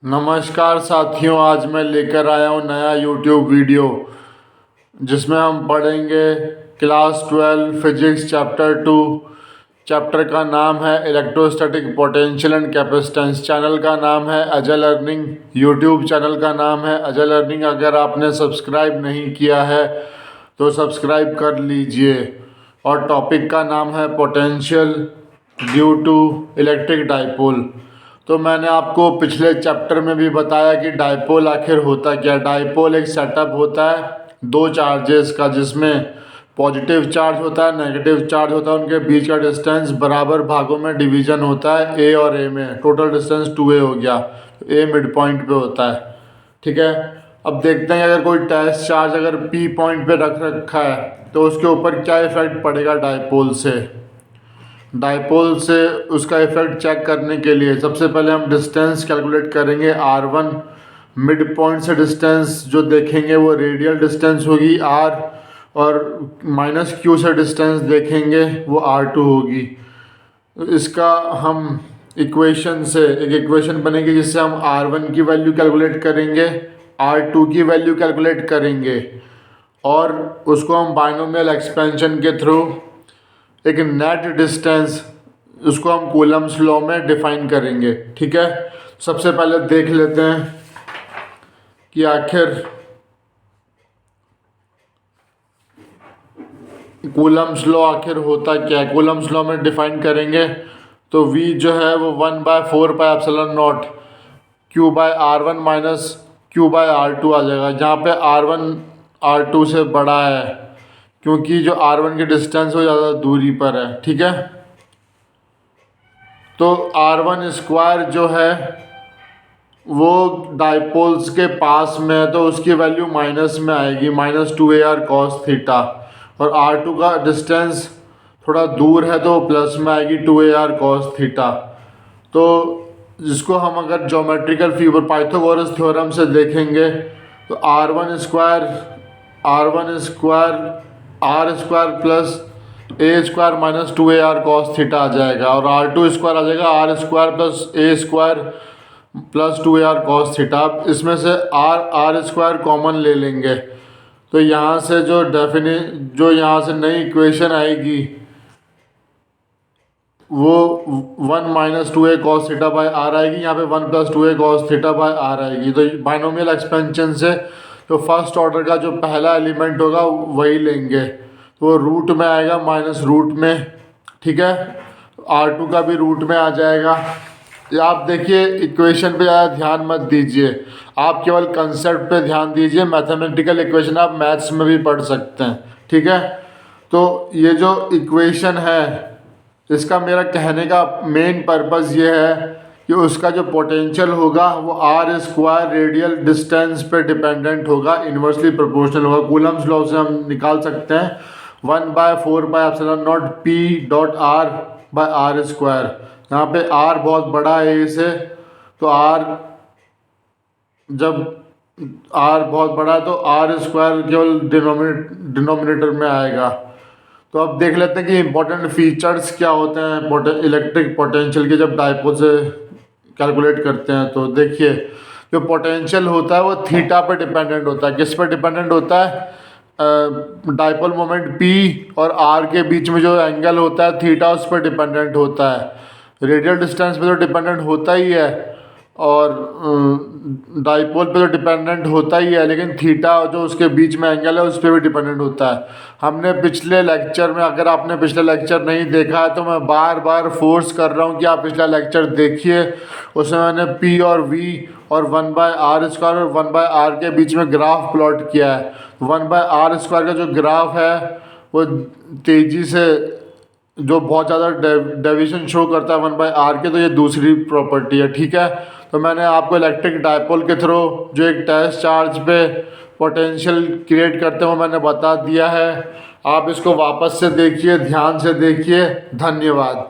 नमस्कार साथियों, आज मैं लेकर आया हूँ नया YouTube वीडियो जिसमें हम पढ़ेंगे क्लास 12 फिजिक्स चैप्टर 2। चैप्टर का नाम है electrostatic potential and capacitance. Channel का नाम है अजय लर्निंग। YouTube चैनल का नाम है अजय लर्निंग। अगर आपने सब्सक्राइब नहीं किया है तो सब्सक्राइब कर लीजिए। और टॉपिक का नाम है potential due to electric dipole. तो मैंने आपको पिछले चैप्टर में भी बताया कि डाइपोल आखिर होता क्या। डाइपोल एक सेटअप होता है दो चार्जेस का, जिसमें पॉजिटिव चार्ज होता है, नेगेटिव चार्ज होता है। उनके बीच का डिस्टेंस बराबर भागों में डिवीजन होता है ए और ए में। टोटल डिस्टेंस 2a हो गया। ए मिड पॉइंट पे होता है, ठीक है। अब देखते हैं अगर कोई टेस्ट चार्ज अगर पी पॉइंट पे रख रखा है तो उसके ऊपर क्या इफेक्ट पड़ेगा डाइपोल से। डाइपोल से उसका इफेक्ट चेक करने के लिए सबसे पहले हम डिस्टेंस कैलकुलेट करेंगे r1। मिड पॉइंट से डिस्टेंस जो देखेंगे वो रेडियल डिस्टेंस होगी r, और -q से डिस्टेंस देखेंगे वो r2 होगी। इसका हम इक्वेशन से एक इक्वेशन बनेगी जिससे हम r1 की वैल्यू कैलकुलेट करेंगे, r2 की वैल्यू कैलकुलेट करेंगे, और उसको हम बाइनोमियल एक्सपेंशन के थ्रू एक नेट डिस्टेंस उसको हम कूलम्स लॉ में डिफाइन करेंगे, ठीक है। सबसे पहले देख लेते हैं कि आखिर कूलम्स लॉ आखिर होता क्या है। कूलम्स लॉ में डिफाइन करेंगे तो V जो है वो 1/4πε0 Q/r1 माइनस Q/r2 आ जाएगा, जहाँ पे r1 r2 से बड़ा है क्योंकि जो r1 की डिस्टेंस वो ज़्यादा दूरी पर है, ठीक है। तो r1 स्क्वायर जो है वो डाइपोल्स के पास में है तो उसकी वैल्यू माइनस में आएगी, -2ar cos थीटा। और r2 का डिस्टेंस थोड़ा दूर है तो प्लस में आएगी 2ar cos थीटा। तो जिसको हम अगर ज्योमेट्रिकल फिगर पाइथागोरस थ्योरम से देखेंगे तो r1 square r square plus a square minus 2ar cos theta आ जाएगा, और r2 स्क्वायर आ जाएगा r square plus a square plus 2ar cos theta. अब इसमें से r स्क्वायर कॉमन ले लेंगे तो यहाँ से जो यहाँ से नई इक्वेशन आएगी वो 1 - 2a cos theta by r आएगी। यहाँ पे 1 + 2a cos theta by r आएगी। तो बाइनोमियल एक्सपेंशन से तो फर्स्ट ऑर्डर का जो पहला एलिमेंट होगा वही लेंगे, तो वो रूट में आएगा माइनस रूट में, ठीक है। r2 का भी रूट में आ जाएगा। ये आप देखिए इक्वेशन पे ज़्यादा ध्यान मत दीजिए, आप केवल कंसेप्ट पे ध्यान दीजिए। मैथमेटिकल इक्वेशन आप मैथ्स में भी पढ़ सकते हैं, ठीक है। तो ये जो इक्वेशन है इसका मेरा कहने का मेन पर्पस ये है कि उसका जो पोटेंशियल होगा वो r स्क्वायर रेडियल डिस्टेंस पे डिपेंडेंट होगा, इन्वर्सली प्रोपोर्शनल होगा। कूलम्स लॉ से हम निकाल सकते हैं 1/4πε0 P.r/r स्क्वायर। यहाँ पे r बहुत बड़ा है a से, तो जब r बहुत बड़ा है तो r स्क्वायर केवल डिनोमिनेटर में आएगा। तो अब देख लेते हैं कि इम्पोर्टेंट फीचर्स क्या होते हैं इलेक्ट्रिक पोटेंशियल के जब डाइपोल से कैलकुलेट करते हैं। तो देखिए जो पोटेंशियल होता है वो थीटा पे डिपेंडेंट होता है। किस पे डिपेंडेंट होता है? डाइपोल मोमेंट P और R के बीच में जो एंगल होता है थीटा उस पर डिपेंडेंट होता है। रेडियल डिस्टेंस पे तो डिपेंडेंट होता ही है और डाइपोल पे तो डिपेंडेंट होता ही है, लेकिन थीटा जो उसके बीच में एंगल है उस पर भी डिपेंडेंट होता है। हमने पिछले लेक्चर में, अगर आपने पिछला लेक्चर नहीं देखा है तो मैं बार बार फोर्स कर रहा हूँ कि आप पिछला लेक्चर देखिए। उसमें मैंने P और V और 1/r स्क्वायर और 1/r के बीच में ग्राफ प्लॉट किया है। 1/r स्क्वायर का जो ग्राफ है वो तेज़ी से जो बहुत ज़्यादा डेविएशन शो करता है 1/r के, तो ये दूसरी प्रॉपर्टी है, ठीक है। तो मैंने आपको इलेक्ट्रिक डाइपोल के थ्रू जो एक टेस्ट चार्ज पे पोटेंशियल क्रिएट करते हुए मैंने बता दिया है। आप इसको वापस से देखिए, ध्यान से देखिए। धन्यवाद।